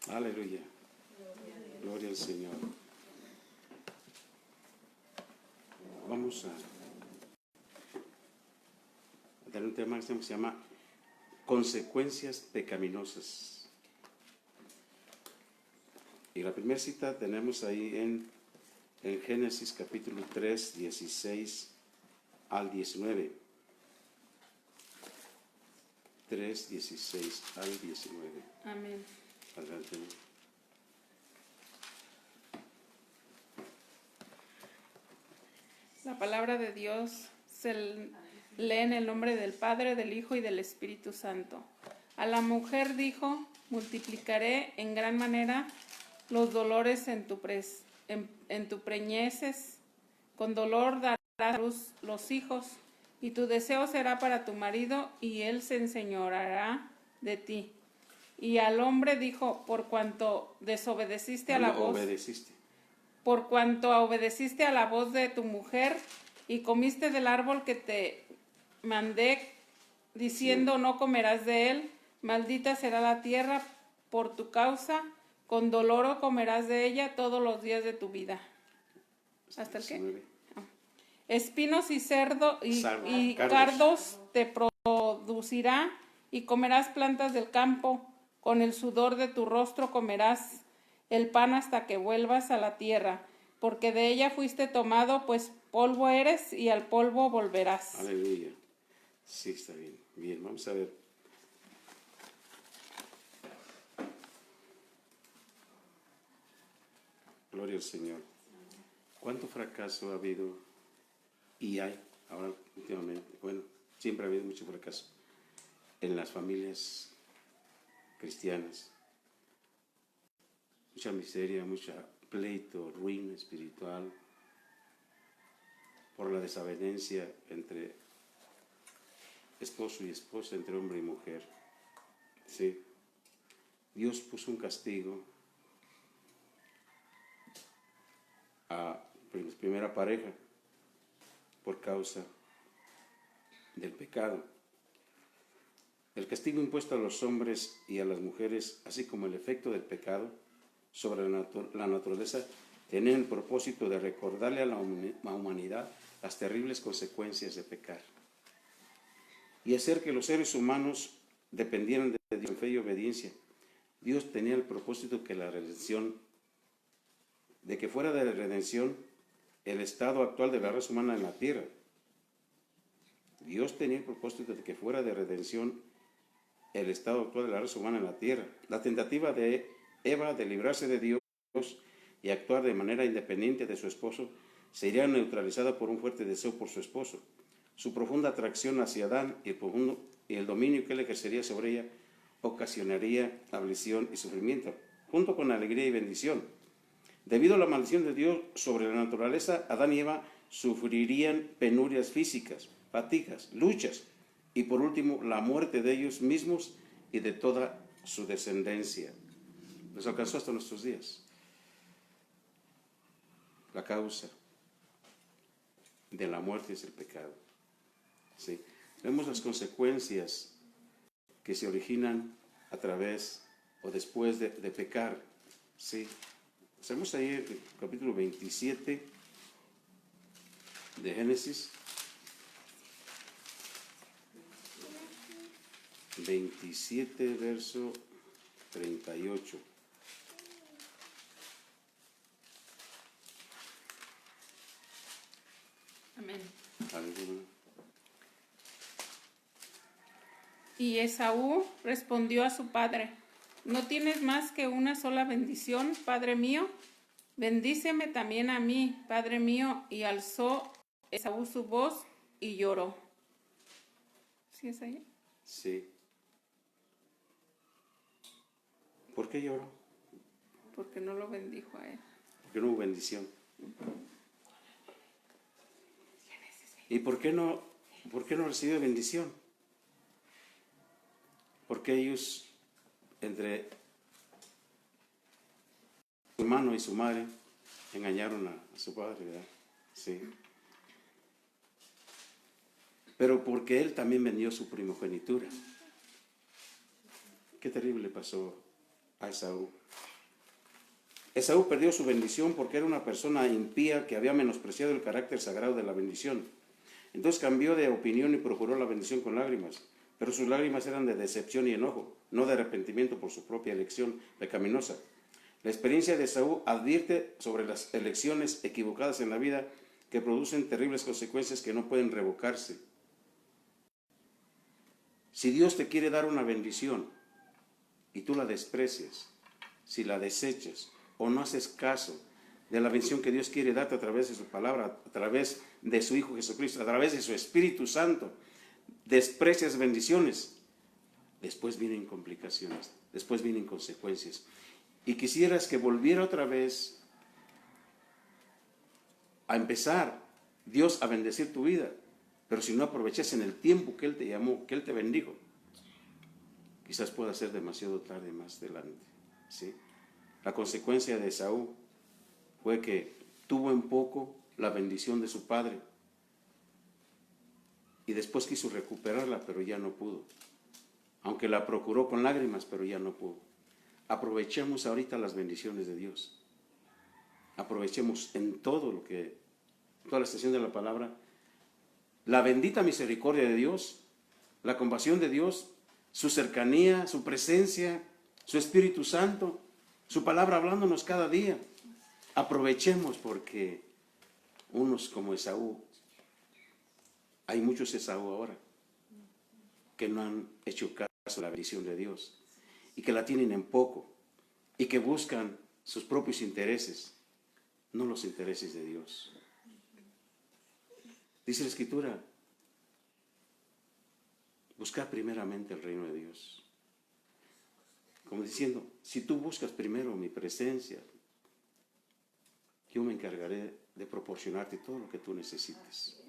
Aleluya. Gloria al Señor. Vamos a tener un tema que se llama consecuencias pecaminosas. Y la primera cita tenemos ahí en Génesis capítulo 3, 16 al 19. 3, 16 al 19. Amén. Adelante. La palabra de Dios se lee en el nombre del Padre, del Hijo y del Espíritu Santo. A la mujer dijo: multiplicaré en gran manera los dolores en tu preñeces. Con dolor darás a luz los hijos, y tu deseo será para tu marido, y él se enseñoreará de ti. Y al hombre dijo: por cuanto obedeciste a la voz de tu mujer, y comiste del árbol que te mandé, diciendo: no comerás de él, maldita será la tierra por tu causa, con dolor comerás de ella todos los días de tu vida. ¿Hasta el qué? Espinos y cardos te producirá, y comerás plantas del campo. Con el sudor de tu rostro comerás el pan hasta que vuelvas a la tierra, porque de ella fuiste tomado, pues polvo eres y al polvo volverás. Aleluya. Sí, está bien. Bien, vamos a ver. Gloria al Señor. ¿Cuánto fracaso ha habido y hay ahora últimamente? Bueno, siempre ha habido mucho fracaso en las familias cristianas. Mucha miseria, mucha pleito, ruina espiritual, por la desavenencia entre esposo y esposa, entre hombre y mujer. Sí. Dios puso un castigo a la primera pareja por causa del pecado. El castigo impuesto a los hombres y a las mujeres, así como el efecto del pecado sobre la naturaleza, tienen el propósito de recordarle a la humanidad las terribles consecuencias de pecar y hacer que los seres humanos dependieran de Dios en fe y obediencia. Dios tenía el propósito de que fuera de redención el estado actual de la raza humana en la tierra. Dios tenía el propósito de que fuera de redención el estado actual de la raza humana en la tierra. La tentativa de Eva de librarse de Dios y actuar de manera independiente de su esposo sería neutralizada por un fuerte deseo por su esposo. Su profunda atracción hacia Adán y el dominio que él ejercería sobre ella ocasionaría aflicción y sufrimiento, junto con alegría y bendición. Debido a la maldición de Dios sobre la naturaleza, Adán y Eva sufrirían penurias físicas, fatigas, luchas y por último la muerte de ellos mismos y de toda su descendencia. Nos alcanzó hasta nuestros días. La causa de la muerte es el pecado. Sí. Vemos las consecuencias que se originan a través o después de pecar. Sí. Hacemos ahí el capítulo 27 de Génesis. 27, verso 38. Amén. ¿Alguna? Y Esaú respondió a su padre: ¿no tienes más que una sola bendición, padre mío? Bendíceme también a mí, padre mío. Y alzó Esaú su voz y lloró. ¿Sí es ahí? Sí. ¿Por qué lloró? Porque no lo bendijo a él. Porque no hubo bendición. ¿Y por qué no recibió bendición? Porque ellos, entre su hermano y su madre, engañaron a su padre, ¿verdad? Sí. Pero porque él también vendió su primogenitura. Qué terrible pasó a Esaú. Esaú perdió su bendición porque era una persona impía que había menospreciado el carácter sagrado de la bendición. Entonces cambió de opinión y procuró la bendición con lágrimas, pero sus lágrimas eran de decepción y enojo, no de arrepentimiento por su propia elección pecaminosa. La experiencia de Esaú advierte sobre las elecciones equivocadas en la vida que producen terribles consecuencias que no pueden revocarse. Si Dios te quiere dar una bendición y tú la desprecias, si la desechas o no haces caso de la bendición que Dios quiere darte a través de su palabra, a través de su Hijo Jesucristo, a través de su Espíritu Santo, desprecias bendiciones, después vienen complicaciones, después vienen consecuencias. Y quisieras que volviera otra vez a empezar Dios a bendecir tu vida, pero si no aprovechas en el tiempo que Él te llamó, que Él te bendijo, quizás pueda ser demasiado tarde más adelante, ¿sí? La consecuencia de Esaú fue que tuvo en poco la bendición de su padre y después quiso recuperarla, pero ya no pudo. Aunque la procuró con lágrimas, pero ya no pudo. Aprovechemos ahorita las bendiciones de Dios. Aprovechemos en todo lo que, toda la extensión de la palabra, la bendita misericordia de Dios, la compasión de Dios, su cercanía, su presencia, su Espíritu Santo, su palabra hablándonos cada día. Aprovechemos porque unos como Esaú, hay muchos Esaú ahora que no han hecho caso a la bendición de Dios y que la tienen en poco y que buscan sus propios intereses, no los intereses de Dios. Dice la Escritura, buscar primeramente el reino de Dios. Como diciendo, si tú buscas primero mi presencia, yo me encargaré de proporcionarte todo lo que tú necesites.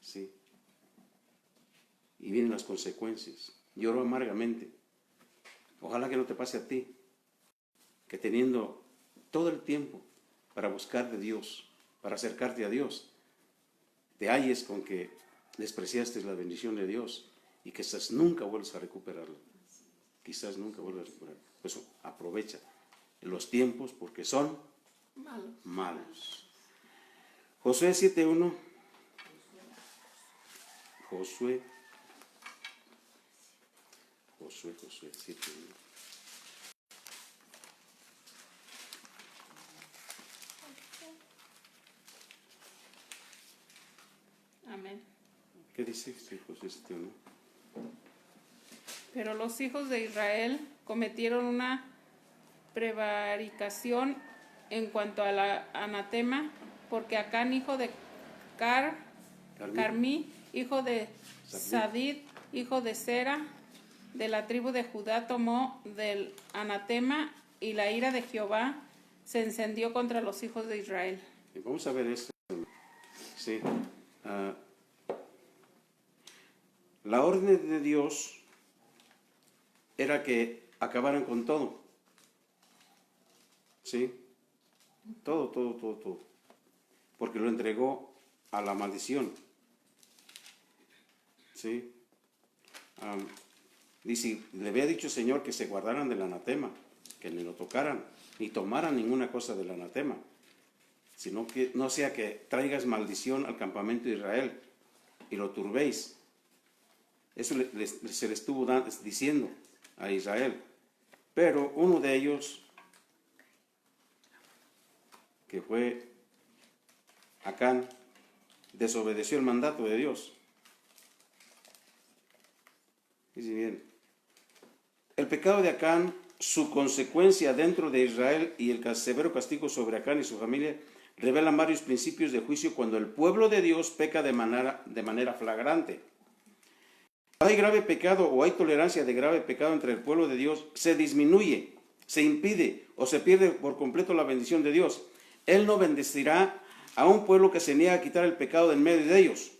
¿Sí? Y vienen las consecuencias. Lloro amargamente. Ojalá que no te pase a ti, que teniendo todo el tiempo para buscar de Dios, para acercarte a Dios, te halles con que despreciaste la bendición de Dios y que quizás nunca vuelvas a recuperarla. Quizás nunca vuelvas a recuperarla. Por eso aprovecha los tiempos porque son malos. Josué 7:1. Josué 7:1. Amén. ¿Qué dice Josué 7:1? Pero los hijos de Israel cometieron una prevaricación en cuanto al anatema, porque Acán, hijo de Carmí, hijo de Sadid, hijo de Sera, de la tribu de Judá, tomó del anatema y la ira de Jehová se encendió contra los hijos de Israel. Vamos a ver esto. Sí. La orden de Dios era que acabaran con todo. ¿Sí? Todo. Porque lo entregó a la maldición. ¿Sí? Dice, le había dicho el Señor que se guardaran del anatema, que ni lo tocaran, ni tomaran ninguna cosa del anatema, sino que no sea que traigas maldición al campamento de Israel y lo turbéis. Eso se le estuvo diciendo a Israel. Pero uno de ellos, que fue Acán, desobedeció el mandato de Dios. Dice bien, el pecado de Acán, su consecuencia dentro de Israel y el severo castigo sobre Acán y su familia revelan varios principios de juicio cuando el pueblo de Dios peca de manera flagrante. Cuando hay grave pecado o hay tolerancia de grave pecado entre el pueblo de Dios, se disminuye, se impide o se pierde por completo la bendición de Dios. Él no bendecirá a un pueblo que se niega a quitar el pecado de en medio de ellos.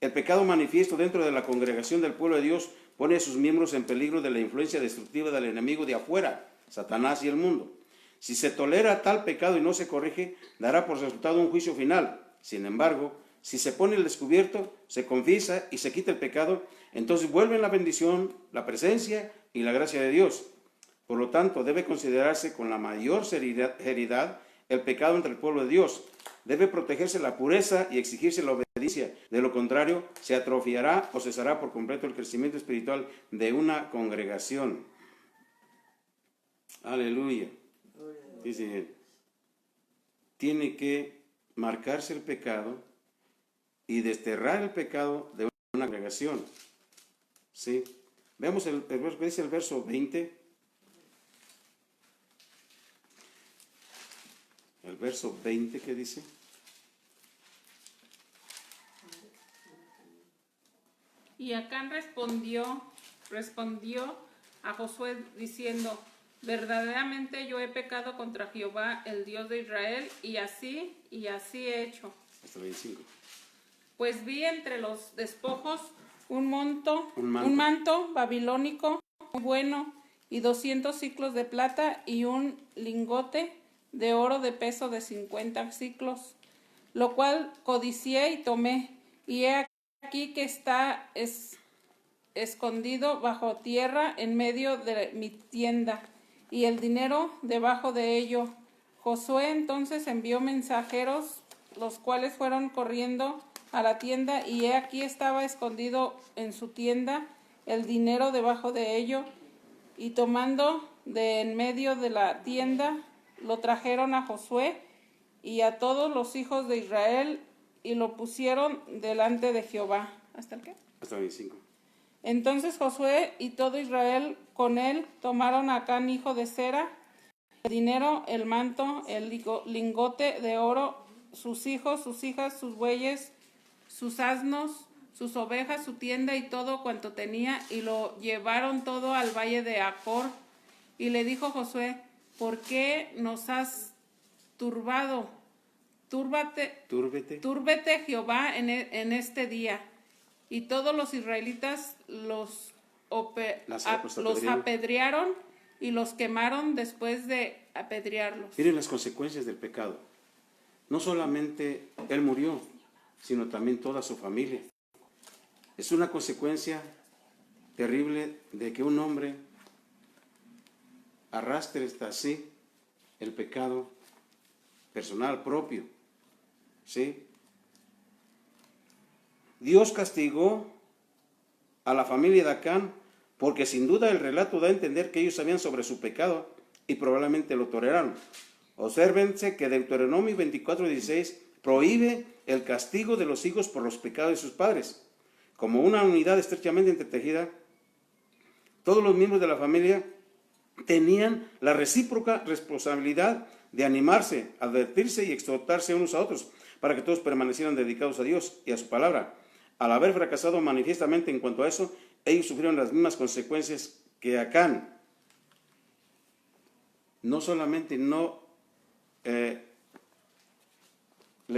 El pecado manifiesto dentro de la congregación del pueblo de Dios pone a sus miembros en peligro de la influencia destructiva del enemigo de afuera, Satanás y el mundo. Si se tolera tal pecado y no se corrige, dará por resultado un juicio final. Sin embargo, si se pone el descubierto, se confiesa y se quita el pecado, entonces vuelven la bendición, la presencia y la gracia de Dios. Por lo tanto, debe considerarse con la mayor seriedad el pecado entre el pueblo de Dios. Debe protegerse la pureza y exigirse la obediencia. De lo contrario, se atrofiará o cesará por completo el crecimiento espiritual de una congregación. Aleluya. Dice, tiene que marcarse el pecado y desterrar el pecado de una congregación. ¿Sí? Veamos el verso que dice el verso 20. El verso 20 que dice. Y Acán respondió a Josué diciendo, verdaderamente yo he pecado contra Jehová, el Dios de Israel, y así he hecho. Hasta 25. Pues vi entre los despojos un manto babilónico muy bueno, y 200 siclos de plata, y un lingote de oro de peso de 50 siclos, lo cual codicié y tomé, y he aquí que está escondido bajo tierra en medio de mi tienda, y el dinero debajo de ello. Josué entonces envió mensajeros, los cuales fueron corriendo a la tienda, y he aquí estaba escondido en su tienda el dinero debajo de ello, y tomando de en medio de la tienda, lo trajeron a Josué y a todos los hijos de Israel, y lo pusieron delante de Jehová. ¿Hasta el qué? Hasta 25. Entonces Josué y todo Israel con él tomaron a Acán, hijo de Zera, el dinero, el manto, el lingote de oro, sus hijos, sus hijas, sus bueyes, sus asnos, sus ovejas, su tienda y todo cuanto tenía, y lo llevaron todo al valle de Acor. Y le dijo Josué, ¿por qué nos has turbado? Túrbete Jehová en este día. Y todos los israelitas los apedrearon y los quemaron después de apedrearlos. Miren las consecuencias del pecado. No solamente él murió, sino también toda su familia. Es una consecuencia terrible de que un hombre arrastre hasta así el pecado personal propio. ¿Sí? Dios castigó a la familia de Acán porque sin duda el relato da a entender que ellos sabían sobre su pecado y probablemente lo toleraron. Obsérvense que Deuteronomio 24:16 prohíbe el castigo de los hijos por los pecados de sus padres. Como una unidad estrechamente entretejida, todos los miembros de la familia tenían la recíproca responsabilidad de animarse, advertirse y exhortarse unos a otros para que todos permanecieran dedicados a Dios y a su palabra. Al haber fracasado manifiestamente en cuanto a eso, ellos sufrieron las mismas consecuencias que Acán. No solamente no le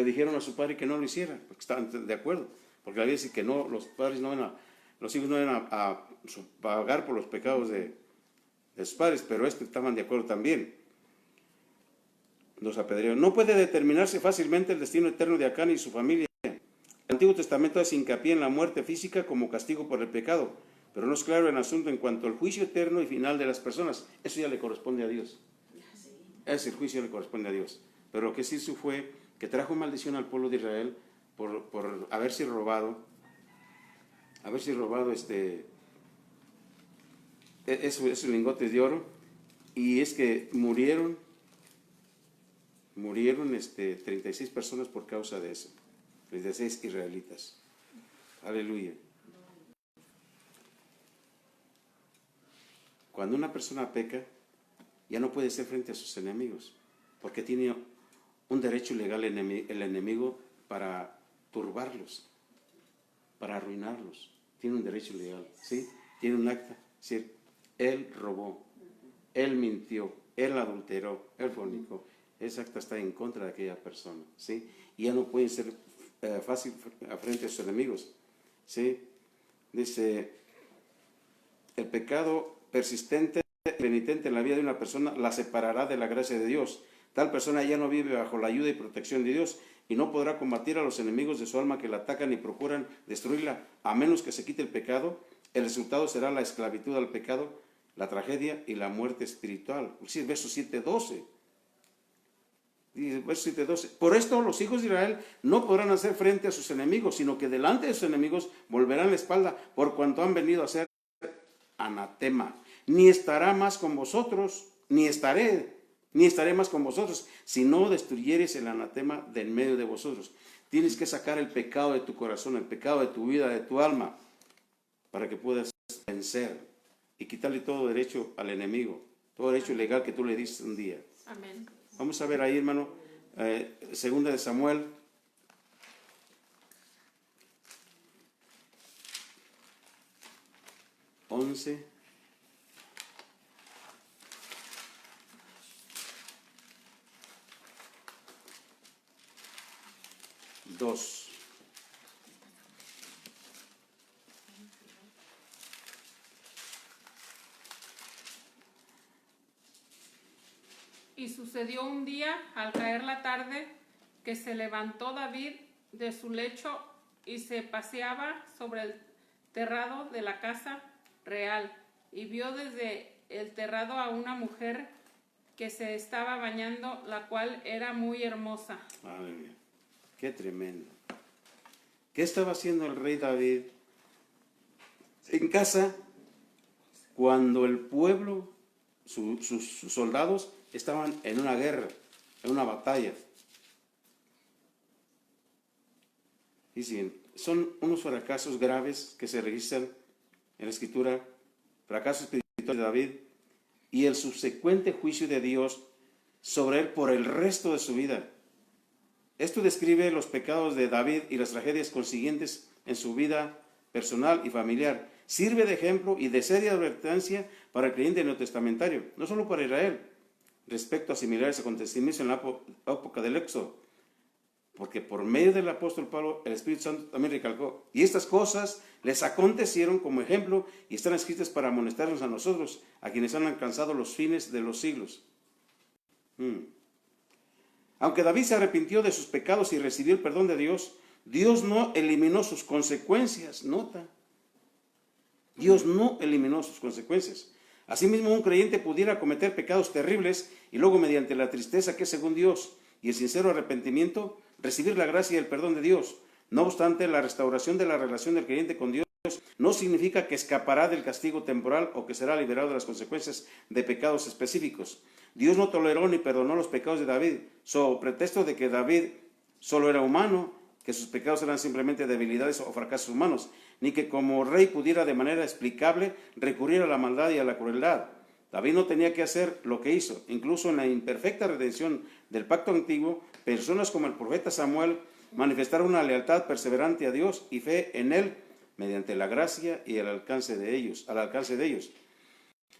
dijeron a su padre que no lo hiciera, porque estaban de acuerdo, porque la Biblia dice que no, los hijos no iban a pagar por los pecados de sus padres, pero estaban de acuerdo también. Los apedrearon. No puede determinarse fácilmente el destino eterno de Acán y su familia. El Antiguo Testamento hace hincapié en la muerte física como castigo por el pecado, pero no es claro el asunto en cuanto al juicio eterno y final de las personas. Eso ya le corresponde a Dios. Ese juicio le corresponde a Dios. Pero lo que sí hizo fue que trajo maldición al pueblo de Israel por haberse robado esos lingotes de oro, y es que murieron 36 personas por causa de eso, 36 israelitas. Aleluya. Cuando una persona peca, ya no puede ser frente a sus enemigos, porque tiene un derecho legal el enemigo para turbarlos, para arruinarlos. Tiene un derecho legal, ¿sí? Tiene un acta, es decir, él robó, él mintió, él adulteró, él fornicó. Esa acta está en contra de aquella persona, ¿sí? Y ya no puede ser fácil frente a sus enemigos, ¿sí? Dice, el pecado persistente, penitente en la vida de una persona la separará de la gracia de Dios. Tal persona ya no vive bajo la ayuda y protección de Dios y no podrá combatir a los enemigos de su alma que la atacan y procuran destruirla, a menos que se quite el pecado. El resultado será la esclavitud al pecado, la tragedia y la muerte espiritual. Sí, verso 7:12. Verso 7:12. Por esto los hijos de Israel no podrán hacer frente a sus enemigos, sino que delante de sus enemigos volverán la espalda, por cuanto han venido a ser anatema. Ni estará más con vosotros, ni estaré más con vosotros, si no destruyeres el anatema del medio de vosotros. Tienes que sacar el pecado de tu corazón, el pecado de tu vida, de tu alma, para que puedas vencer y quitarle todo derecho al enemigo, todo derecho legal que tú le diste un día. Amén. Vamos a ver ahí, hermano, segunda de Samuel. Once. Dos. Y sucedió un día, al caer la tarde, que se levantó David de su lecho y se paseaba sobre el terrado de la casa real, y vio desde el terrado a una mujer que se estaba bañando, la cual era muy hermosa. Aleluya. Qué tremendo. ¿Qué estaba haciendo el rey David en casa cuando el pueblo, sus soldados, estaban en una guerra, en una batalla? Dicen, son unos fracasos graves que se registran en la Escritura, fracaso espiritual de David y el subsecuente juicio de Dios sobre él por el resto de su vida. Esto describe los pecados de David y las tragedias consiguientes en su vida personal y familiar. Sirve de ejemplo y de seria advertencia para el creyente neotestamentario, no solo para Israel, respecto a similares acontecimientos en la época del Éxodo, porque por medio del apóstol Pablo el Espíritu Santo también recalcó, y estas cosas les acontecieron como ejemplo y están escritas para amonestarnos a nosotros, a quienes han alcanzado los fines de los siglos. Aunque David se arrepintió de sus pecados y recibió el perdón de Dios, Dios no eliminó sus consecuencias, nota. Dios no eliminó sus consecuencias. Asimismo, un creyente pudiera cometer pecados terribles y luego, mediante la tristeza que es según Dios y el sincero arrepentimiento, recibir la gracia y el perdón de Dios. No obstante, la restauración de la relación del creyente con Dios no significa que escapará del castigo temporal o que será liberado de las consecuencias de pecados específicos. Dios no toleró ni perdonó los pecados de David, sobre pretexto de que David solo era humano, que sus pecados eran simplemente debilidades o fracasos humanos, ni que como rey pudiera de manera explicable recurrir a la maldad y a la crueldad. David no tenía que hacer lo que hizo. Incluso en la imperfecta redención del pacto antiguo, personas como el profeta Samuel manifestaron una lealtad perseverante a Dios y fe en él mediante la gracia y al alcance de ellos.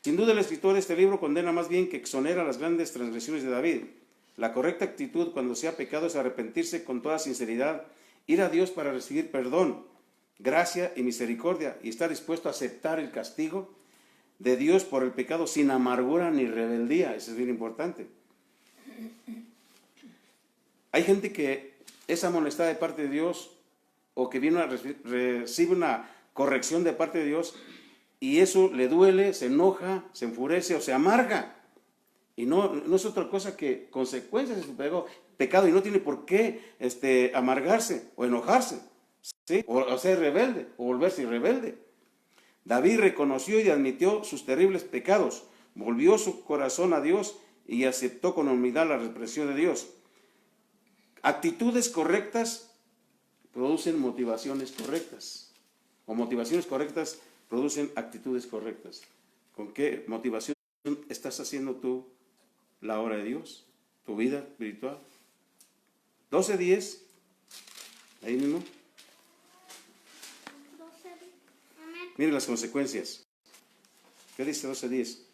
Sin duda, el escritor de este libro condena más bien que exonera las grandes transgresiones de David. La correcta actitud cuando se ha pecado es arrepentirse con toda sinceridad, ir a Dios para recibir perdón, gracia y misericordia, y estar dispuesto a aceptar el castigo de Dios por el pecado sin amargura ni rebeldía. Eso es bien importante. Hay gente que es amonestada de parte de Dios o que recibe una corrección de parte de Dios y eso le duele, se enoja, se enfurece o se amarga. Y no es otra cosa que consecuencias de su pecado y no tiene por qué amargarse o enojarse, ¿sí? O ser rebelde o volverse rebelde. David reconoció y admitió sus terribles pecados, volvió su corazón a Dios y aceptó con humildad la represión de Dios. Actitudes correctas producen motivaciones correctas, o motivaciones correctas producen actitudes correctas. ¿Con qué motivación estás haciendo tú la obra de Dios, tu vida espiritual? 12:10, ahí mismo. Miren las consecuencias. ¿Qué dice 12:10?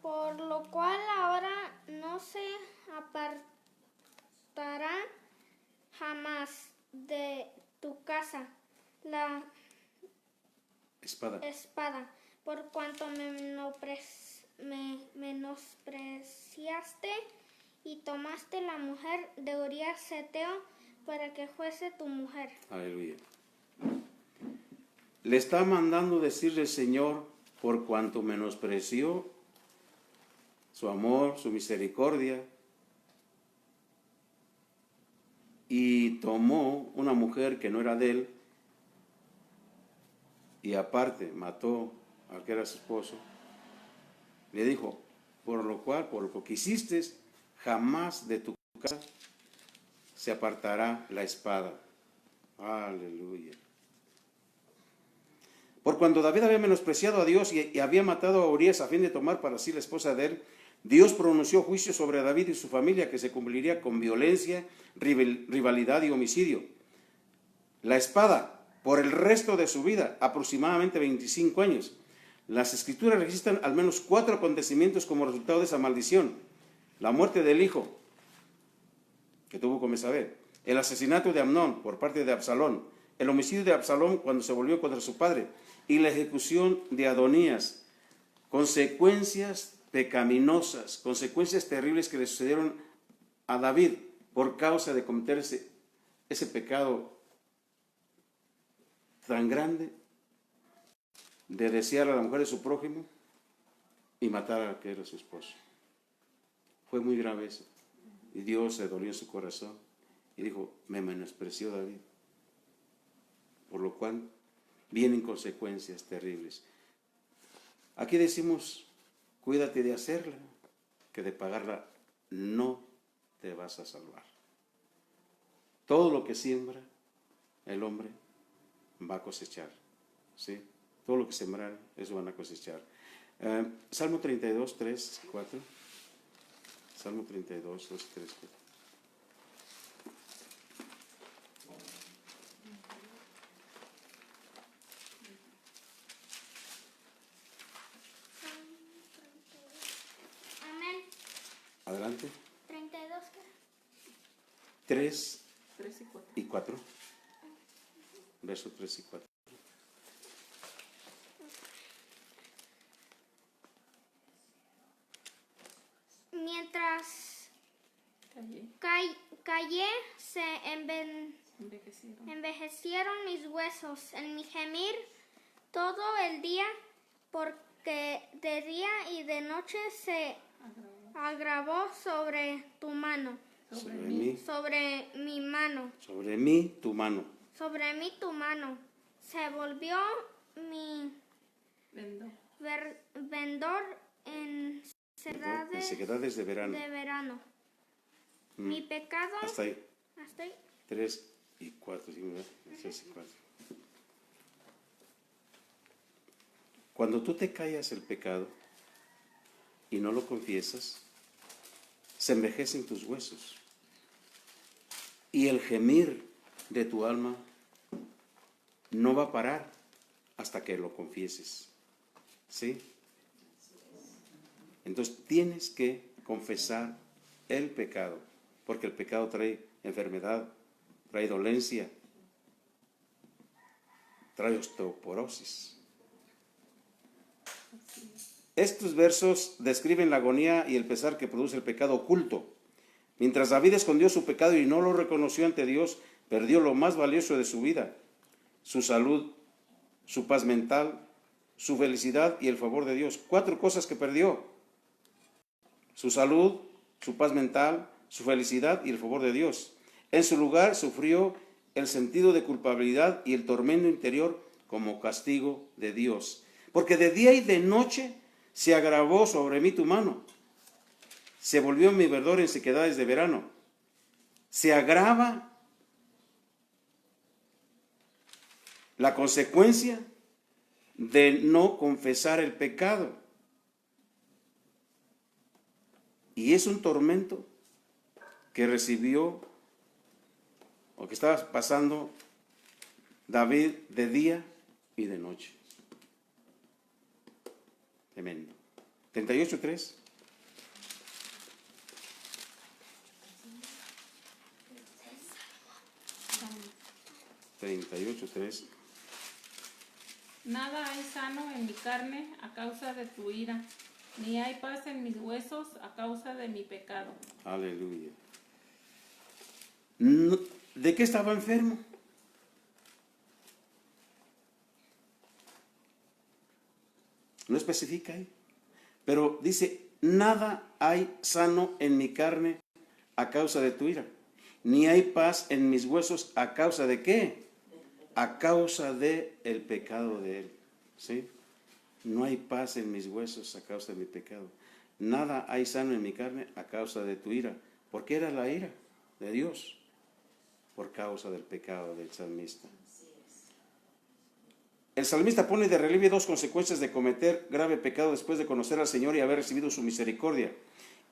Por lo cual ahora no se apartará jamás de tu casa la espada, por cuanto me menospreciaste y tomaste la mujer de Urías Heteo para que fuese tu mujer. Aleluya. le está mandando decirle el Señor, por cuanto menospreció su amor, su misericordia, y tomó una mujer que no era de él, y aparte mató al que era su esposo, le dijo, por lo que hiciste, jamás de tu casa se apartará la espada. Aleluya. Por cuando David había menospreciado a Dios y había matado a Urías a fin de tomar para sí la esposa de él, Dios pronunció juicio sobre David y su familia que se cumpliría con violencia, rivalidad y homicidio. La espada, por el resto de su vida, aproximadamente 25 años. Las escrituras registran al menos 4 acontecimientos como resultado de esa maldición. La muerte del hijo que tuvo con Mesabel, el asesinato de Amnón por parte de Absalón, el homicidio de Absalón cuando se volvió contra su padre y la ejecución de Adonías. Consecuencias pecaminosas, consecuencias terribles que le sucedieron a David por causa de cometer ese pecado tan grande de desear a la mujer de su prójimo y matar al que era su esposo. Fue muy grave eso. Y Dios se dolió en su corazón y dijo, me menospreció David. Por lo cual vienen consecuencias terribles. Aquí decimos, cuídate de hacerla, que de pagarla no te vas a salvar. Todo lo que siembra el hombre va a cosechar, ¿sí? Todo lo que sembrar, eso van a cosechar. Salmo 32, 3, 4. Salmo 32, 2, 3, 4. Amén. Adelante. 32. 3 3 y 4. y 4. Versos 3 y 4. Mientras Callé. callé, se Envejecieron. envejecieron mis huesos en mi gemir todo el día, porque de día y de noche se agravó sobre tu mano, Sobre mí, sobre mi mano, sobre mí, tu mano. sobre mí tu mano. Se volvió mi Vendó. vendor en En sequedades de verano. Mi pecado. Hasta ahí. Hasta ahí. 3 y 4. ¿Sí, verdad? 3 y 4. Cuando tú te callas el pecado y no lo confiesas, se envejecen tus huesos. Y el gemir de tu alma no va a parar hasta que lo confieses. ¿Sí? Entonces tienes que confesar el pecado, porque el pecado trae enfermedad, trae dolencia, trae osteoporosis. Estos versos describen la agonía y el pesar que produce el pecado oculto. Mientras David escondió su pecado y no lo reconoció ante Dios, perdió lo más valioso de su vida, su salud, su paz mental, su felicidad y el favor de Dios. 4 cosas que perdió: su salud, su paz mental, su felicidad y el favor de Dios. En su lugar sufrió el sentido de culpabilidad y el tormento interior como castigo de Dios. Porque de día y de noche se agravó sobre mí tu mano. Se volvió mi verdor en sequedades de verano. Se agrava la consecuencia de no confesar el pecado. Y es un tormento que recibió o que estaba pasando David de día y de noche. Tremendo. 38:3. Nada hay sano en mi carne a causa de tu ira, ni hay paz en mis huesos a causa de mi pecado. Aleluya. ¿De qué estaba enfermo? No especifica ahí. Pero dice, nada hay sano en mi carne a causa de tu ira, ni hay paz en mis huesos a causa de ¿qué? A causa de el pecado de él. ¿Sí? No hay paz en mis huesos a causa de mi pecado. Nada hay sano en mi carne a causa de tu ira. ¿Por qué era la ira de Dios? Por causa del pecado del salmista. El salmista pone de relieve dos consecuencias de cometer grave pecado después de conocer al Señor y haber recibido su misericordia: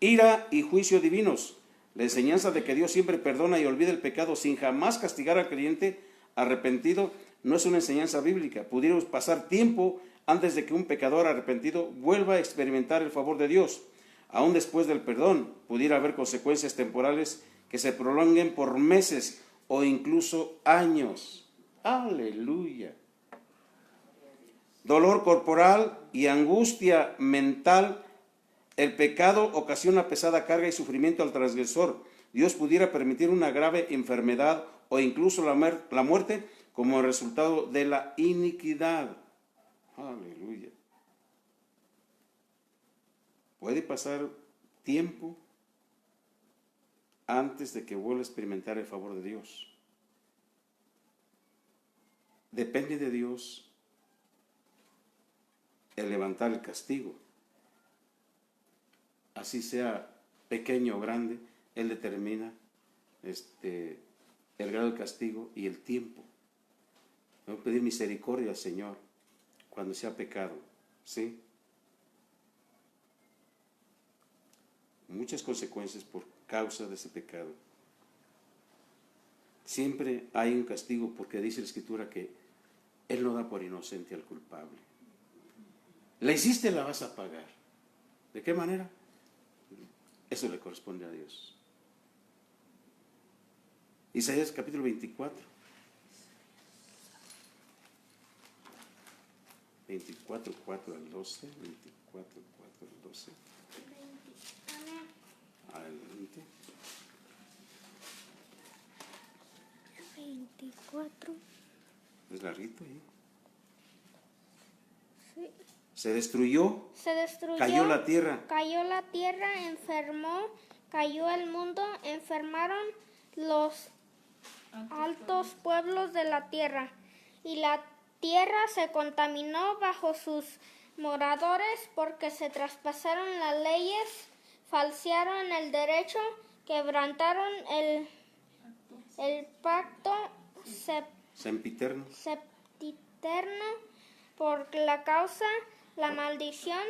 ira y juicio divinos. La enseñanza de que Dios siempre perdona y olvida el pecado sin jamás castigar al creyente arrepentido no es una enseñanza bíblica. Pudiéramos pasar tiempo antes de que un pecador arrepentido vuelva a experimentar el favor de Dios. Aún después del perdón, pudiera haber consecuencias temporales que se prolonguen por meses o incluso años. ¡Aleluya! Dolor corporal y angustia mental. El pecado ocasiona pesada carga y sufrimiento al transgresor. Dios pudiera permitir una grave enfermedad o incluso la muerte como resultado de la iniquidad. Aleluya. Puede pasar tiempo antes de que vuelva a experimentar el favor de Dios. Depende de Dios el levantar el castigo. Así sea pequeño o grande, Él determina el grado de castigo y el tiempo. Debo pedir misericordia al Señor cuando sea pecado, ¿sí? Muchas consecuencias por causa de ese pecado. Siempre hay un castigo porque dice la Escritura que Él no da por inocente al culpable. La hiciste, la vas a pagar. ¿De qué manera? Eso le corresponde a Dios. Isaías capítulo 24. 24, 4 al 12. 24, 4 al 12. Adelante. 24. Es larguito, ¿eh? Sí. Se destruyó, cayó la tierra, enfermó, cayó el mundo, enfermaron los altos pueblos de la tierra, y la tierra se contaminó bajo sus moradores, porque se traspasaron las leyes, falsearon el derecho, quebrantaron el pacto sempiterno. Por la causa, la maldición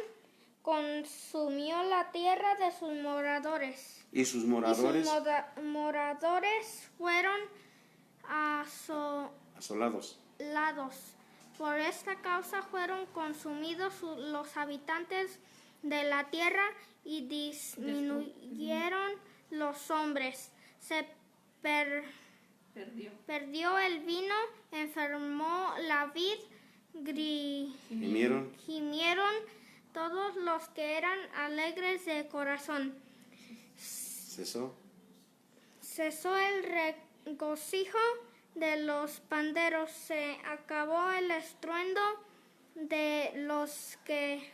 consumió la tierra de sus moradores. Y sus moradores, Moradores fueron asolados. Por esta causa fueron consumidos los habitantes de la tierra y disminuyeron los hombres. Se perdió el vino, enfermó la vid, gimieron todos los que eran alegres de corazón. Cesó el regocijo de los panderos, se acabó el estruendo de los que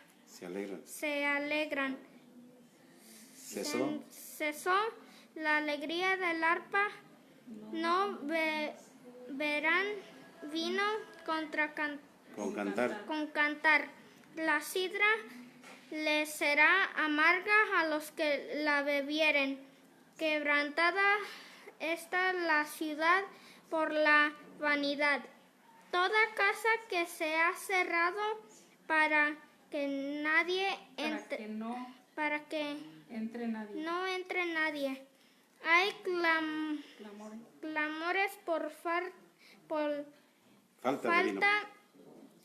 se alegran. Cesó la alegría del arpa, no beberán vino con cantar. La sidra les será amarga a los que la bebieren. Quebrantada está la ciudad por la vanidad. Toda casa que se ha cerrado para que nadie entre, no entre nadie. Hay clamores por falta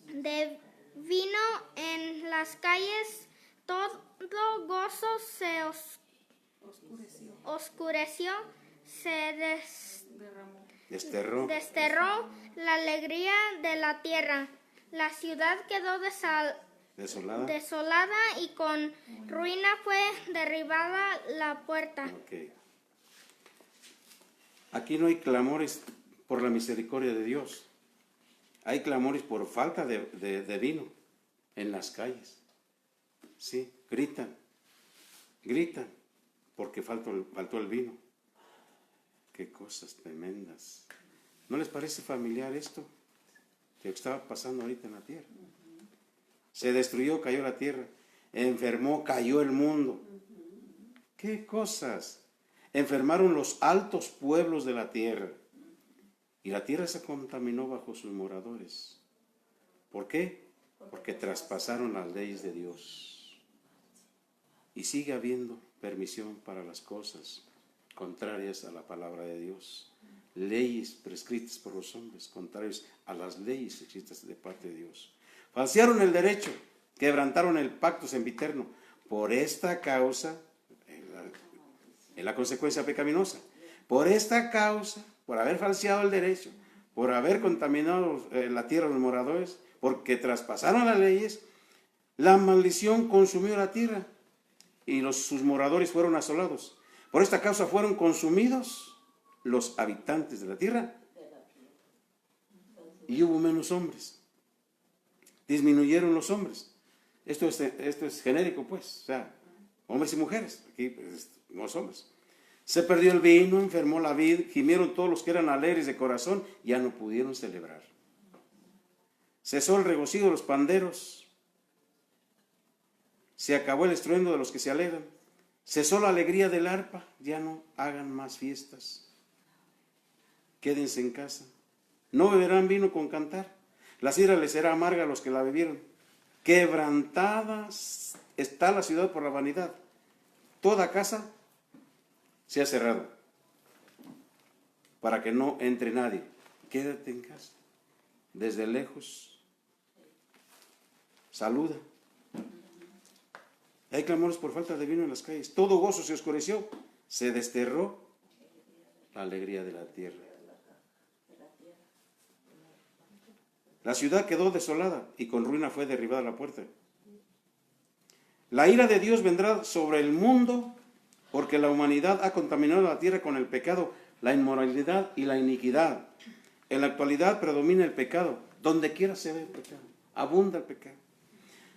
de vino en las calles. Todo gozo se oscureció, se desterró la alegría de la tierra. La ciudad quedó desolada y con ruina fue derribada la puerta. Okay. Aquí no hay clamores por la misericordia de Dios. Hay clamores por falta de vino en las calles. sí, gritan, porque faltó el vino. Qué cosas tremendas. ¿No les parece familiar esto que estaba pasando ahorita en la tierra? Se destruyó, cayó la tierra. Enfermó, cayó el mundo. ¿Qué cosas? Enfermaron los altos pueblos de la tierra. Y la tierra se contaminó bajo sus moradores. ¿Por qué? Porque traspasaron las leyes de Dios. Y sigue habiendo permisión para las cosas contrarias a la palabra de Dios. Leyes prescritas por los hombres, contrarias a las leyes escritas de parte de Dios. Falsearon el derecho, quebrantaron el pacto sempiterno. Por esta causa, es la consecuencia pecaminosa. Por esta causa, por haber falseado el derecho, por haber contaminado la tierra de los moradores, porque traspasaron las leyes, la maldición consumió la tierra y sus moradores fueron asolados. Por esta causa fueron consumidos los habitantes de la tierra y hubo menos hombres. Disminuyeron los hombres. Esto es genérico, pues, o sea, hombres y mujeres. Aquí pues, no hombres. Se perdió el vino, enfermó la vid, gimieron todos los que eran alegres de corazón, ya no pudieron celebrar. Cesó el regocijo de los panderos, se acabó el estruendo de los que se alegran, cesó la alegría del arpa, ya no hagan más fiestas, quédense en casa, no beberán vino con cantar, la sidra les será amarga a los que la bebieron, quebrantada está la ciudad por la vanidad, toda casa se ha cerrado, para que no entre nadie, quédate en casa, desde lejos, saluda. Hay clamores por falta de vino en las calles. Todo gozo se oscureció. Se desterró la alegría de la tierra. La ciudad quedó desolada y con ruina fue derribada la puerta. La ira de Dios vendrá sobre el mundo porque la humanidad ha contaminado la tierra con el pecado, la inmoralidad y la iniquidad. En la actualidad predomina el pecado. Donde quiera se ve el pecado. Abunda el pecado.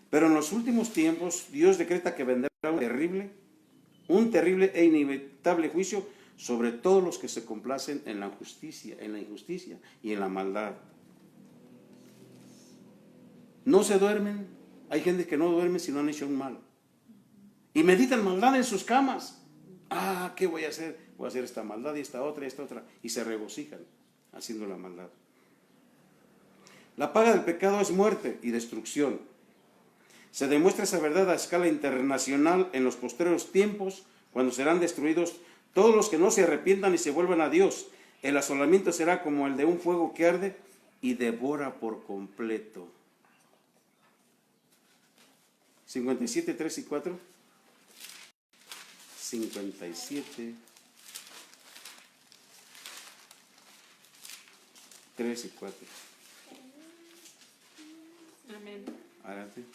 Pero en los últimos tiempos, Dios decreta que vendrá un terrible e inevitable juicio sobre todos los que se complacen en la injusticia y en la maldad. No se duermen, hay gente que no duerme si no han hecho un mal. Y meditan maldad en sus camas. ¿Qué voy a hacer? Voy a hacer esta maldad y esta otra. Y se regocijan haciendo la maldad. La paga del pecado es muerte y destrucción. Se demuestra esa verdad a escala internacional en los posteriores tiempos, cuando serán destruidos todos los que no se arrepientan y se vuelvan a Dios. El asolamiento será como el de un fuego que arde y devora por completo. 57, 3 y 4. 57, 3 y 4. Amén. Adelante.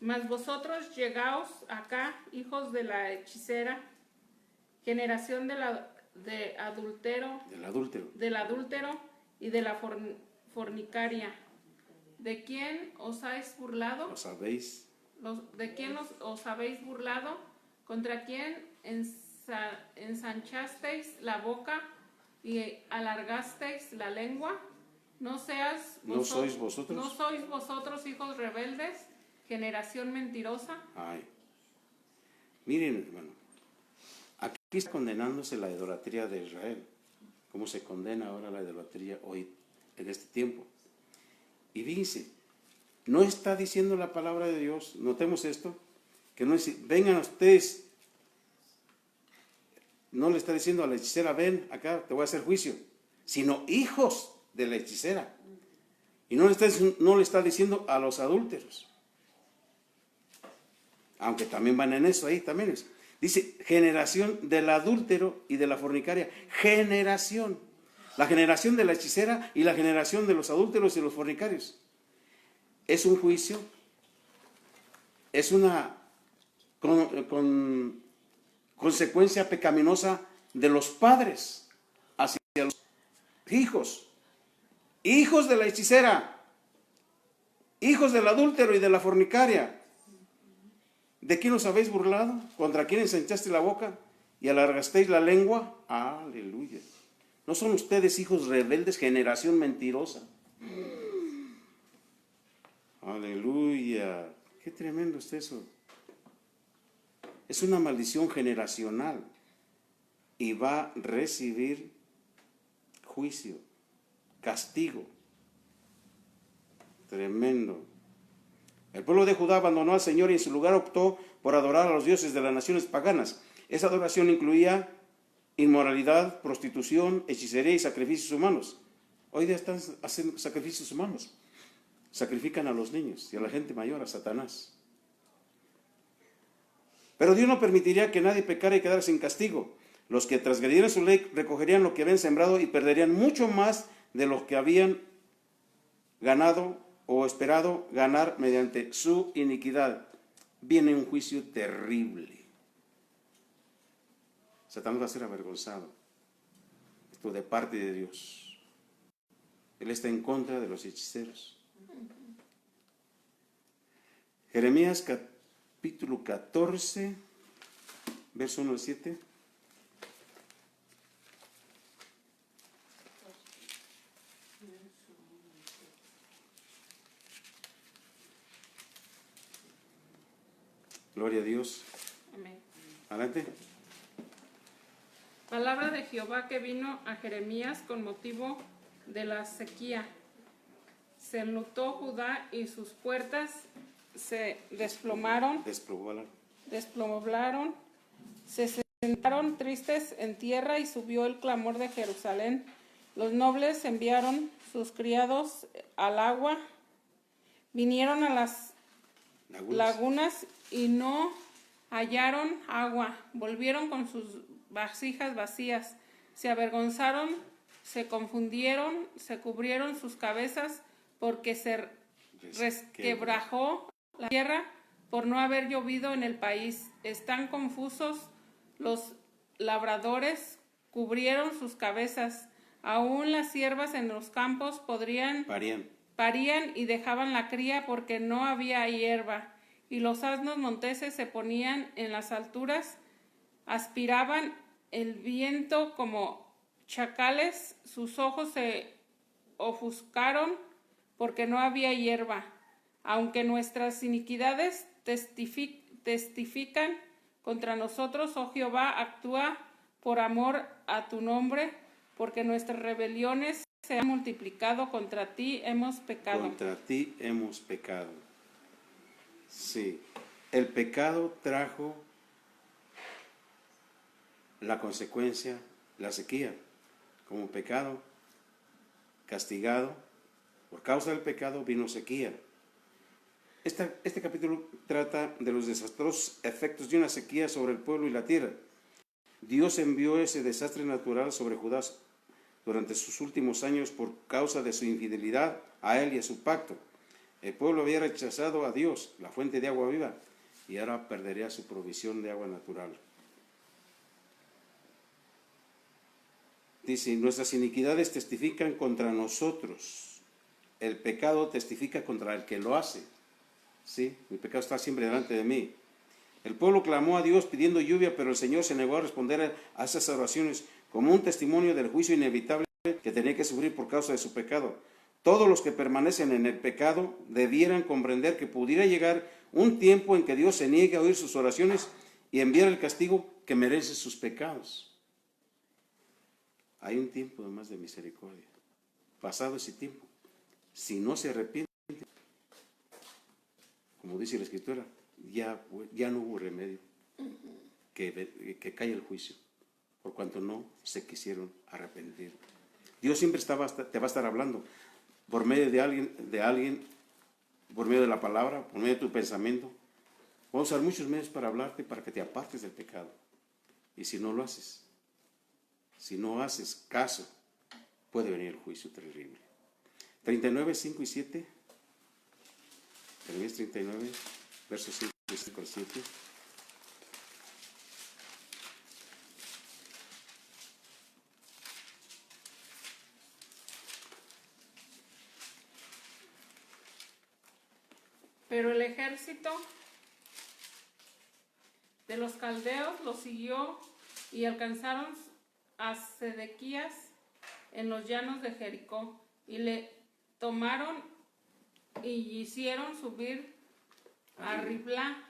Mas vosotros llegaos acá, hijos de la hechicera, generación del adúltero y de la fornicaria. ¿De quién os habéis burlado? ¿De quién os habéis burlado? ¿Contra quién ensanchasteis la boca y alargasteis la lengua? ¿No sois vosotros hijos rebeldes? Generación mentirosa. Miren, hermano, aquí está condenándose la idolatría de Israel, como se condena ahora la idolatría hoy, en este tiempo. Y fíjense, no está diciendo la palabra de Dios, notemos esto, que no es, vengan ustedes, no le está diciendo a la hechicera, ven acá, te voy a hacer juicio, sino hijos de la hechicera. Y no le está diciendo a los adúlteros. Aunque también van en eso ahí, también es. Dice, generación del adúltero y de la fornicaria. Generación. La generación de la hechicera y la generación de los adúlteros y los fornicarios. Es un juicio, es una consecuencia pecaminosa de los padres hacia los hijos. Hijos de la hechicera, hijos del adúltero y de la fornicaria. ¿De quién os habéis burlado? ¿Contra quién ensanchaste la boca y alargasteis la lengua? Aleluya. ¿No son ustedes hijos rebeldes, generación mentirosa? Aleluya. Qué tremendo es eso. Es una maldición generacional y va a recibir juicio, castigo. Tremendo. El pueblo de Judá abandonó al Señor y en su lugar optó por adorar a los dioses de las naciones paganas. Esa adoración incluía inmoralidad, prostitución, hechicería y sacrificios humanos. Hoy día están haciendo sacrificios humanos. Sacrifican a los niños y a la gente mayor, a Satanás. Pero Dios no permitiría que nadie pecara y quedara sin castigo. Los que transgredieran su ley recogerían lo que habían sembrado y perderían mucho más de lo que habían ganado o esperado ganar mediante su iniquidad. Viene un juicio terrible. Satanás va a ser avergonzado. Esto de parte de Dios. Él está en contra de los hechiceros. Jeremías capítulo 14, verso 1 al 7. Gloria a Dios. Amén. Adelante. Palabra de Jehová que vino a Jeremías con motivo de la sequía. Se enlutó Judá y sus puertas se desplomaron, se sentaron tristes en tierra y subió el clamor de Jerusalén. Los nobles enviaron sus criados al agua, vinieron a las lagunas y no hallaron agua, volvieron con sus vasijas vacías, se avergonzaron, se confundieron, se cubrieron sus cabezas porque se resquebrajó la tierra por no haber llovido en el país. Están confusos los labradores, cubrieron sus cabezas. Aún las siervas en los campos parían y dejaban la cría porque no había hierba. Y los asnos monteses se ponían en las alturas, aspiraban el viento como chacales, sus ojos se ofuscaron porque no había hierba. Aunque nuestras iniquidades testifican contra nosotros, oh Jehová, actúa por amor a tu nombre, porque nuestras rebeliones se han multiplicado, contra ti hemos pecado. Contra ti hemos pecado. Sí, el pecado trajo la consecuencia, la sequía, como pecado castigado. Por causa del pecado vino sequía. Este capítulo trata de los desastrosos efectos de una sequía sobre el pueblo y la tierra. Dios envió ese desastre natural sobre Judá durante sus últimos años por causa de su infidelidad a él y a su pacto. El pueblo había rechazado a Dios, la fuente de agua viva, y ahora perdería su provisión de agua natural. Dice, nuestras iniquidades testifican contra nosotros. El pecado testifica contra el que lo hace. Sí, mi pecado está siempre delante de mí. El pueblo clamó a Dios pidiendo lluvia, pero el Señor se negó a responder a esas oraciones como un testimonio del juicio inevitable que tenía que sufrir por causa de su pecado. Todos los que permanecen en el pecado debieran comprender que pudiera llegar un tiempo en que Dios se niegue a oír sus oraciones y enviar el castigo que merece sus pecados. Hay un tiempo más de misericordia. Pasado ese tiempo, si no se arrepiente, como dice la Escritura, ya no hubo remedio que caiga el juicio, por cuanto no se quisieron arrepentir. Dios siempre te va a estar hablando por medio de alguien, por medio de la palabra, por medio de tu pensamiento. Vamos a usar muchos medios para hablarte, para que te apartes del pecado. Y si no lo haces, si no haces caso, puede venir el juicio terrible. 39, 5 y 7. Jeremías 39, versos 5 al 7. Pero el ejército de los caldeos los siguió y alcanzaron a Sedequías en los llanos de Jericó y le tomaron y hicieron subir a Ribla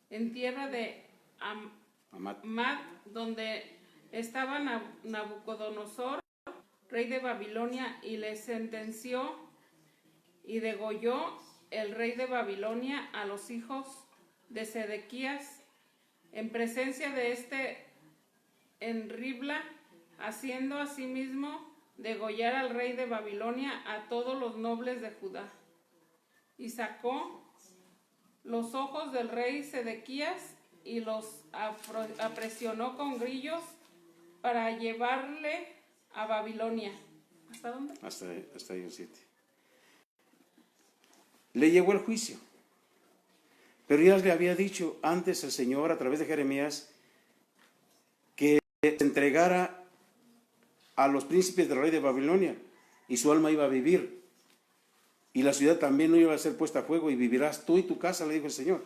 en tierra de Amad, donde estaba Nabucodonosor, rey de Babilonia, y le sentenció y degolló el rey de Babilonia a los hijos de Sedequías en presencia de en Ribla, haciendo asimismo degollar al rey de Babilonia a todos los nobles de Judá. Y sacó los ojos del rey Sedequías y los aprisionó con grillos para llevarle a Babilonia. ¿Hasta dónde? Hasta ahí el 7. Le llegó el juicio. Pero ya le había dicho antes el Señor a través de Jeremías que se entregara a los príncipes del rey de Babilonia y su alma iba a vivir. Y la ciudad también no iba a ser puesta a fuego y vivirás tú y tu casa, le dijo el Señor.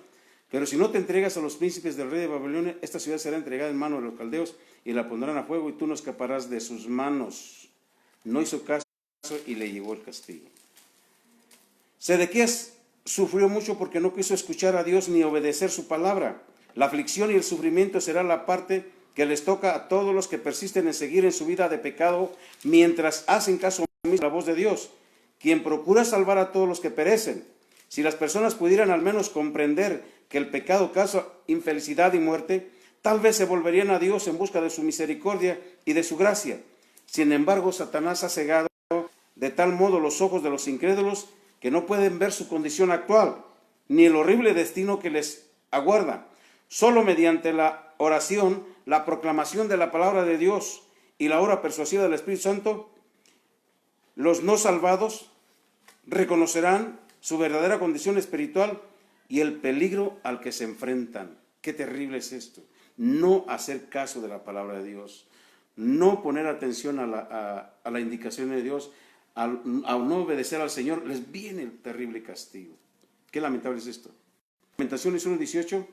Pero si no te entregas a los príncipes del rey de Babilonia, esta ciudad será entregada en manos de los caldeos y la pondrán a fuego y tú no escaparás de sus manos. No hizo caso y le llegó el castigo. Sedequías sufrió mucho porque no quiso escuchar a Dios ni obedecer su palabra. La aflicción y el sufrimiento será la parte que les toca a todos los que persisten en seguir en su vida de pecado mientras hacen caso omiso a la voz de Dios, quien procura salvar a todos los que perecen. Si las personas pudieran al menos comprender que el pecado causa infelicidad y muerte, tal vez se volverían a Dios en busca de su misericordia y de su gracia. Sin embargo, Satanás ha cegado de tal modo los ojos de los incrédulos que no pueden ver su condición actual, ni el horrible destino que les aguarda. Solo mediante la oración, la proclamación de la palabra de Dios y la obra persuasiva del Espíritu Santo, los no salvados reconocerán su verdadera condición espiritual y el peligro al que se enfrentan. Qué terrible es esto. No hacer caso de la palabra de Dios, no poner atención a la indicación de Dios, al no obedecer al Señor, les viene el terrible castigo. Qué lamentable es esto. Lamentaciones 1:18.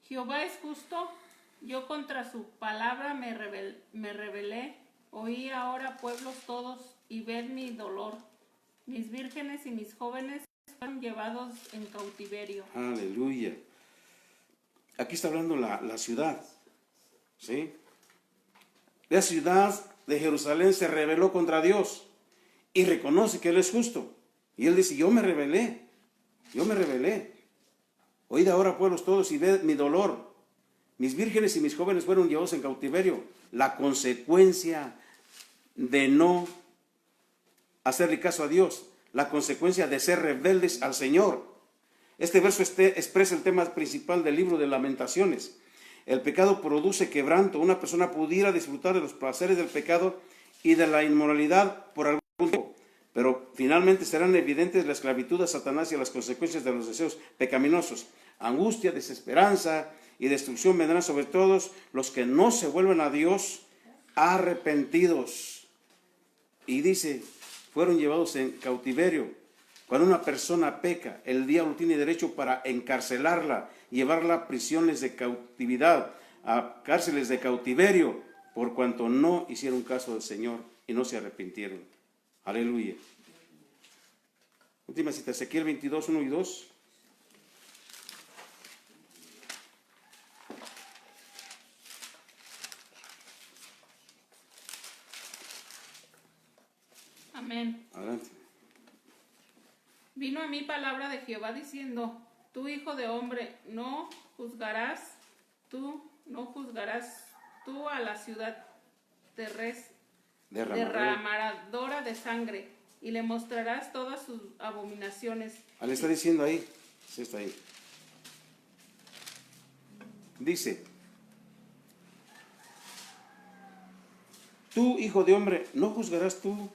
Jehová es justo, yo contra su palabra me rebelé. Oí ahora, pueblos todos, y ved mi dolor. Mis vírgenes y mis jóvenes fueron llevados en cautiverio. Aleluya. Aquí está hablando la ciudad, ¿sí? La ciudad de Jerusalén se rebeló contra Dios y reconoce que Él es justo. Y Él dice, yo me rebelé. Oíd ahora, pueblos todos, y ved mi dolor. Mis vírgenes y mis jóvenes fueron llevados en cautiverio. La consecuencia de no hacerle caso a Dios, la consecuencia de ser rebeldes al Señor. Este verso expresa el tema principal del libro de Lamentaciones. El pecado produce quebranto. Una persona pudiera disfrutar de los placeres del pecado y de la inmoralidad por algún tiempo, pero finalmente serán evidentes la esclavitud a Satanás y las consecuencias de los deseos pecaminosos. Angustia, desesperanza y destrucción vendrán sobre todos los que no se vuelven a Dios arrepentidos. Y dice, fueron llevados en cautiverio. Cuando una persona peca, el diablo tiene derecho para encarcelarla, llevarla a prisiones de cautividad, a cárceles de cautiverio, por cuanto no hicieron caso del Señor y no se arrepintieron. Aleluya. Última cita, Ezequiel 22, 1 y 2. Amén. Adelante. Vino a mí palabra de Jehová diciendo, tú hijo de hombre, no juzgarás tú a la ciudad derramadora de sangre, y le mostrarás todas sus abominaciones. Le está diciendo ahí, sí está ahí. Dice, tú, hijo de hombre, no juzgarás toda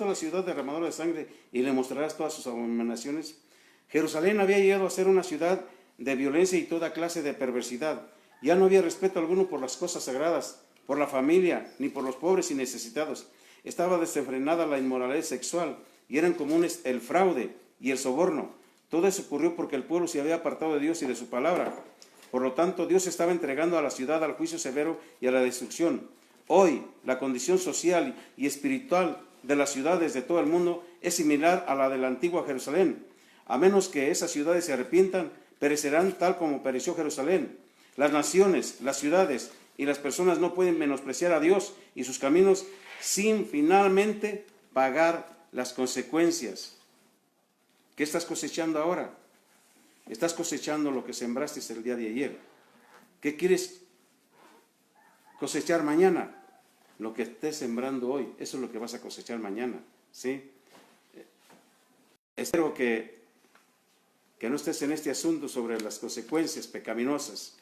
la ciudad derramadora de sangre y le mostrarás todas sus abominaciones. Jerusalén había llegado a ser una ciudad de violencia y toda clase de perversidad. Ya no había respeto alguno por las cosas sagradas, por la familia, ni por los pobres y necesitados. estaba desenfrenada la inmoralidad sexual y eran comunes el fraude y el soborno. Todo eso ocurrió porque el pueblo se había apartado de Dios y de su palabra. Por lo tanto, Dios estaba entregando a la ciudad al juicio severo y a la destrucción. Hoy, la condición social y espiritual de las ciudades de todo el mundo es similar a la de la antigua Jerusalén. A menos que esas ciudades se arrepientan, perecerán tal como pereció Jerusalén. Las naciones, las ciudades y las personas no pueden menospreciar a Dios y sus caminos sin finalmente pagar las consecuencias. ¿Qué estás cosechando ahora? Estás cosechando lo que sembraste el día de ayer. ¿Qué quieres cosechar mañana? Lo que estés sembrando hoy, eso es lo que vas a cosechar mañana, ¿sí? Espero que no estés en este asunto sobre las consecuencias pecaminosas.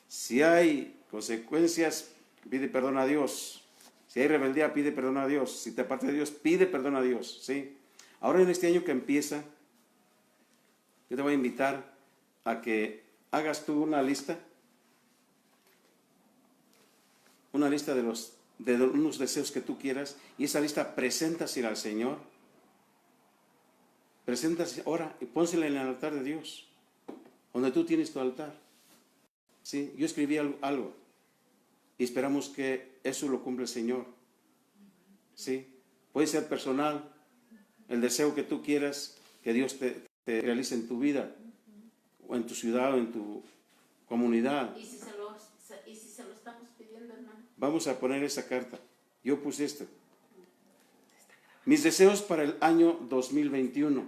Si hay consecuencias, pide perdón a Dios. Si hay rebeldía, pide perdón a Dios. Si te apartas de Dios, pide perdón a Dios, ¿sí? Ahora en este año que empieza, yo te voy a invitar a que hagas tú una lista de unos deseos que tú quieras, y esa lista preséntasela al Señor. Preséntasela ahora y pónsela en el altar de Dios, donde tú tienes tu altar. ¿Sí? Yo escribí algo y esperamos que eso lo cumpla el Señor. ¿Sí? Puede ser personal, el deseo que tú quieras que Dios te realice en tu vida, o en tu ciudad, o en tu comunidad. ¿Y si se lo estamos pidiendo, hermano? Vamos a poner esa carta. Yo puse esto. Mis deseos para el año 2021.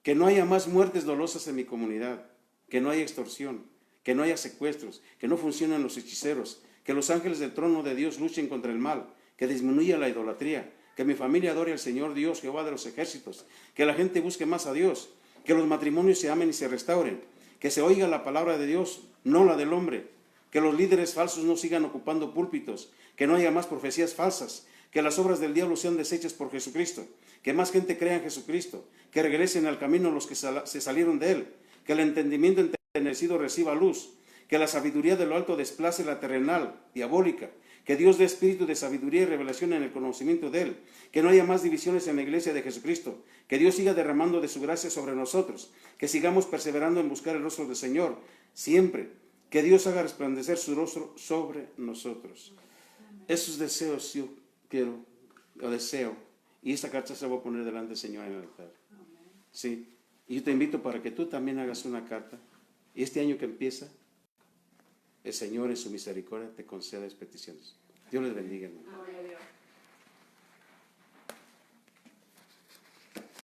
Que no haya más muertes dolosas en mi comunidad. Que no haya extorsión. Que no haya secuestros. Que no funcionen los hechiceros. Que los ángeles del trono de Dios luchen contra el mal. Que disminuya la idolatría. Que mi familia adore al Señor Dios, Jehová de los ejércitos. Que la gente busque más a Dios. Que los matrimonios se amen y se restauren. Que se oiga la palabra de Dios, no la del hombre. Que los líderes falsos no sigan ocupando púlpitos. Que no haya más profecías falsas. Que las obras del diablo sean deshechas por Jesucristo. Que más gente crea en Jesucristo. Que regresen al camino los que se salieron de él. Que el entendimiento entenebrecido reciba luz. Que la sabiduría de lo alto desplace la terrenal, diabólica. Que Dios dé espíritu de sabiduría y revelación en el conocimiento de él. Que no haya más divisiones en la iglesia de Jesucristo. Que Dios siga derramando de su gracia sobre nosotros. Que sigamos perseverando en buscar el rostro del Señor siempre. Que Dios haga resplandecer su rostro sobre nosotros. Esos deseos yo quiero, o deseo, y esta carta se la voy a poner delante del Señor en el altar. Sí. Y yo te invito para que tú también hagas una carta. Y este año que empieza, el Señor en su misericordia te conceda peticiones. Dios les bendiga, hermano.